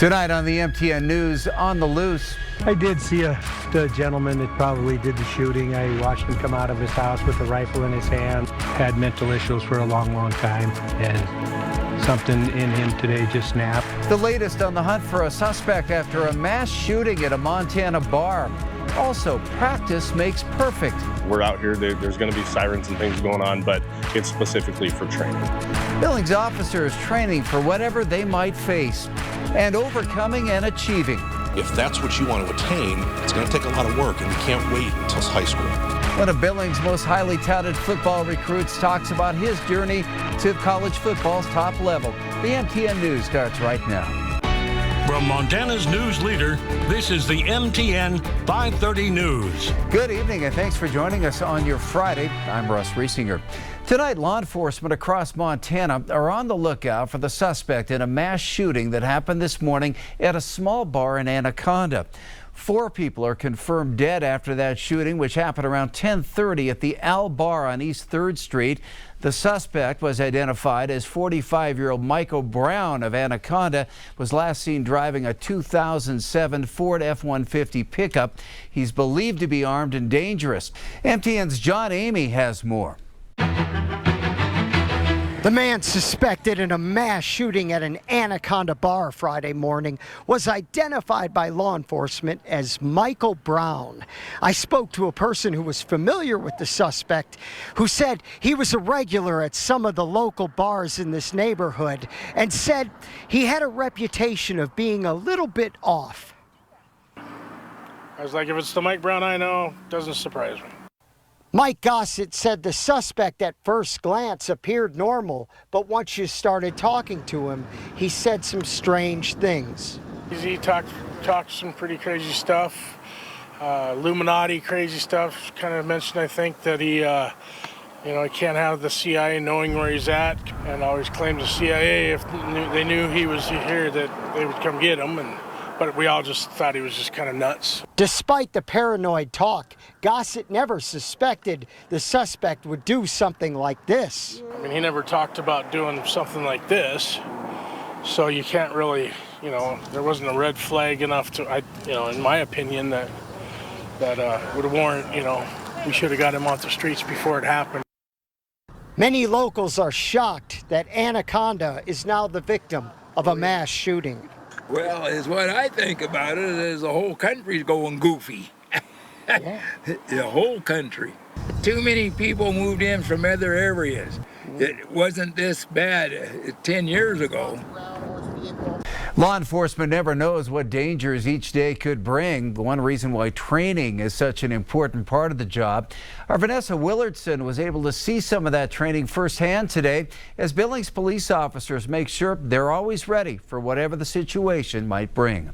Tonight on the MTN News, On the Loose. I did see the gentleman that probably did the shooting. I watched him come out of his house with a rifle in his hand. Had mental issues for a long, long time, and something in him today just snapped. The latest on the hunt for a suspect after a mass shooting at a Montana bar. Also, practice makes perfect. We're out here, there's going to be sirens and things going on, but it's specifically for training. Billings officers training for whatever they might face and overcoming and achieving. If that's what you want to attain, it's going to take a lot of work, and you can't wait until high school. One of Billings' most highly touted football recruits talks about his journey to college football's top level. The MTN News starts right now. From Montana's news leader, this is the MTN 530 News. Good evening and thanks for joining us on your Friday. I'm Russ Riesinger. Tonight, law enforcement across Montana are on the lookout for the suspect in a mass shooting that happened this morning at a small bar in Anaconda. 4 people are confirmed dead after that shooting, which happened around 10:30 at the Al Bar on East 3rd Street. The suspect was identified as 45-year-old Michael Brown of Anaconda, was last seen driving a 2007 Ford F-150 pickup. He's believed to be armed and dangerous. MTN's John Amy has more. The man suspected in a mass shooting at an Anaconda bar Friday morning was identified by law enforcement as Michael Brown. I spoke to a person who was familiar with the suspect, who said he was a regular at some of the local bars in this neighborhood and said he had a reputation of being a little bit off. I was like, if it's the Mike Brown I know, doesn't surprise me. Mike Gossett said the suspect at first glance appeared normal, but once you started talking to him, he said some strange things. He talked some pretty crazy stuff, Illuminati crazy stuff. Kind of mentioned, I think, that he can't have the CIA knowing where he's at, and always claimed the CIA, if they knew he was here, that they would come get him. But we all just thought he was just kind of nuts. Despite the paranoid talk, Gossett never suspected the suspect would do something like this. I mean, he never talked about doing something like this, so you can't really, there wasn't a red flag enough to, in my opinion, that would warrant, we should have got him off the streets before it happened. Many locals are shocked that Anaconda is now the victim of a mass shooting. Well, is what I think about it is the whole country's going goofy. Yeah. The whole country. Too many people moved in from other areas. It wasn't this bad 10 years ago. Law enforcement never knows what dangers each day could bring. One reason why training is such an important part of the job. Our Vanessa Willardson was able to see some of that training firsthand today as Billings police officers make sure they're always ready for whatever the situation might bring.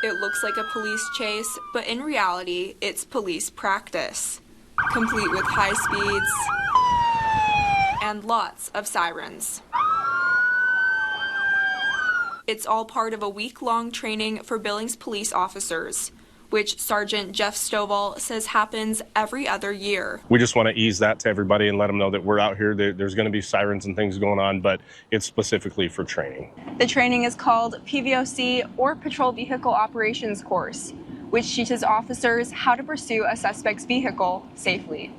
It looks like a police chase, but in reality, it's police practice, complete with high speeds and lots of sirens. It's all part of a week-long training for Billings police officers, which Sergeant Jeff Stovall says happens every other year. We just want to ease that to everybody and let them know that we're out here. There's going to be sirens and things going on, but it's specifically for training. The training is called PVOC, or Patrol Vehicle Operations Course, which teaches officers how to pursue a suspect's vehicle safely.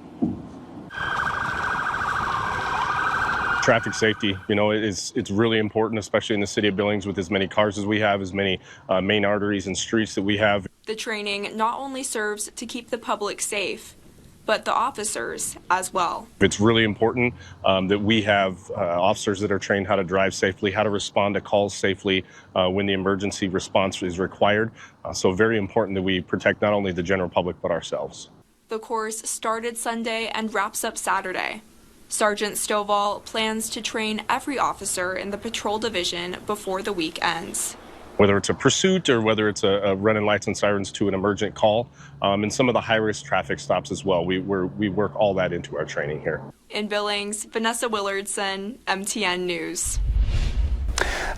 Traffic safety, it's really important, especially in the city of Billings with as many cars as we have, as many main arteries and streets that we have. The training not only serves to keep the public safe, but the officers as well. It's really important that we have officers that are trained how to drive safely, how to respond to calls safely when the emergency response is required. So very important that we protect not only the general public, but ourselves. The course started Sunday and wraps up Saturday. Sergeant Stovall plans to train every officer in the patrol division before the week ends. Whether it's a pursuit or whether it's a running lights and sirens to an emergent call, and some of the high-risk traffic stops as well. We work all that into our training here. In Billings, Vanessa Willardson, MTN News.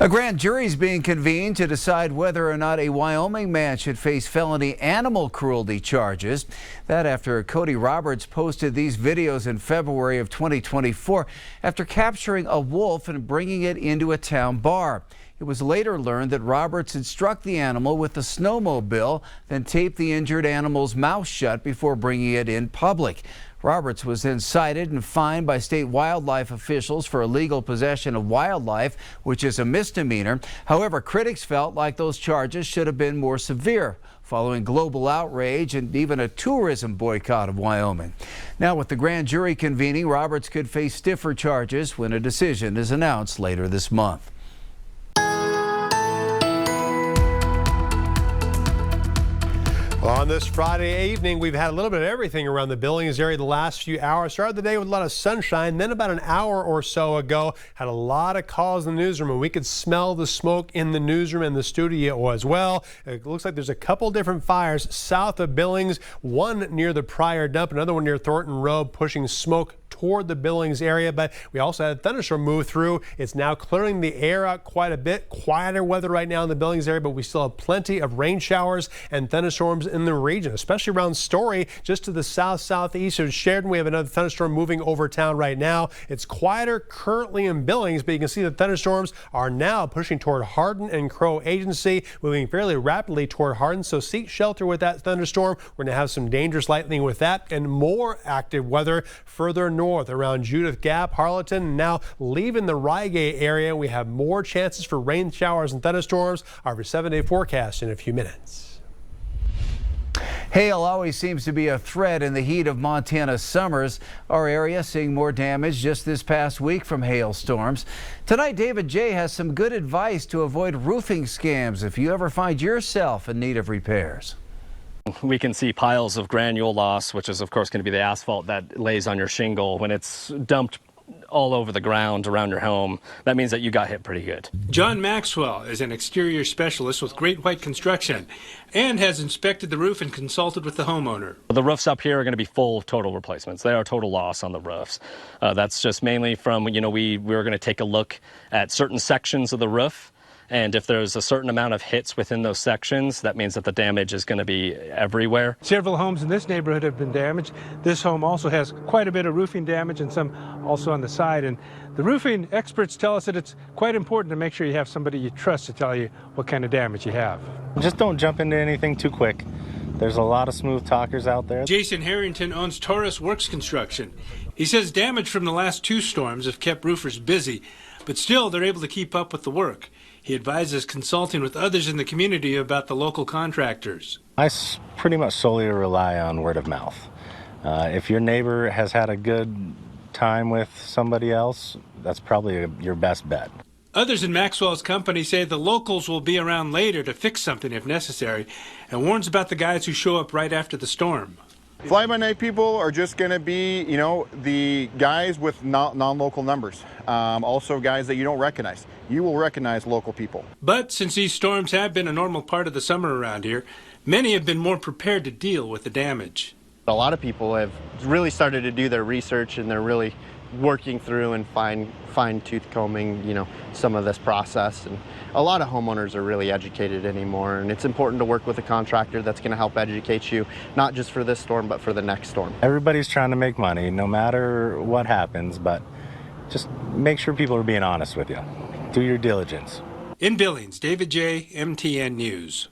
A grand jury is being convened to decide whether or not a Wyoming man should face felony animal cruelty charges. That after Cody Roberts posted these videos in February of 2024 after capturing a wolf and bringing it into a town bar. It was later learned that Roberts had struck the animal with a snowmobile, then taped the injured animal's mouth shut before bringing it in public. Roberts was then cited and fined by state wildlife officials for illegal possession of wildlife, which is a misdemeanor. However, critics felt like those charges should have been more severe, following global outrage and even a tourism boycott of Wyoming. Now, with the grand jury convening, Roberts could face stiffer charges when a decision is announced later this month. On this Friday evening, we've had a little bit of everything around the Billings area the last few hours. Started the day with a lot of sunshine. Then about an hour or so ago, had a lot of calls in the newsroom, and we could smell the smoke in the newsroom and the studio as well. It looks like there's a couple different fires south of Billings, one near the Pryor dump, another one near Thornton Road, pushing smoke toward the Billings area. But we also had a thunderstorm move through. It's now clearing the air out quite a bit. Quieter weather right now in the Billings area, but we still have plenty of rain showers and thunderstorms in the region, especially around Story, just to the southeast of Sheridan. We have another thunderstorm moving over town right now. It's quieter currently in Billings, but you can see the thunderstorms are now pushing toward Hardin and Crow Agency, moving fairly rapidly toward Hardin. So seek shelter with that thunderstorm. We're going to have some dangerous lightning with that and more active weather further north around Judith Gap, Harleton. Now leaving the Rygay area, we have more chances for rain showers and thunderstorms. Our 7-day forecast in a few minutes. Hail always seems to be a threat in the heat of Montana's summers. Our area seeing more damage just this past week from hailstorms. Tonight, David J. has some good advice to avoid roofing scams if you ever find yourself in need of repairs. We can see piles of granule loss, which is of course going to be the asphalt that lays on your shingle. When it's dumped all over the ground around your home, that means that you got hit pretty good. John Maxwell is an exterior specialist with Great White Construction and has inspected the roof and consulted with the homeowner. The roofs up here are going to be full total replacements. They are total loss on the roofs. That's just mainly from, we're going to take a look at certain sections of the roof. And if there's a certain amount of hits within those sections, that means that the damage is going to be everywhere. Several homes in this neighborhood have been damaged. This home also has quite a bit of roofing damage and some also on the side. And the roofing experts tell us that it's quite important to make sure you have somebody you trust to tell you what kind of damage you have. Just don't jump into anything too quick. There's a lot of smooth talkers out there. Jason Harrington owns Taurus Works Construction. He says damage from the last two storms have kept roofers busy, but still they're able to keep up with the work. He advises consulting with others in the community about the local contractors. I pretty much solely rely on word of mouth. If your neighbor has had a good time with somebody else, that's probably your best bet. Others in Maxwell's company say the locals will be around later to fix something if necessary, and warns about the guys who show up right after the storm. Fly-by-night people are just going to be, the guys with non-local numbers. Also guys that you don't recognize. You will recognize local people. But since these storms have been a normal part of the summer around here, many have been more prepared to deal with the damage. A lot of people have really started to do their research, and they're really working through and fine-tooth combing, some of this process. And a lot of homeowners are really educated anymore, and it's important to work with a contractor that's going to help educate you, not just for this storm, but for the next storm. Everybody's trying to make money, no matter what happens, but just make sure people are being honest with you. Do your diligence. In Billings, David J., MTN News.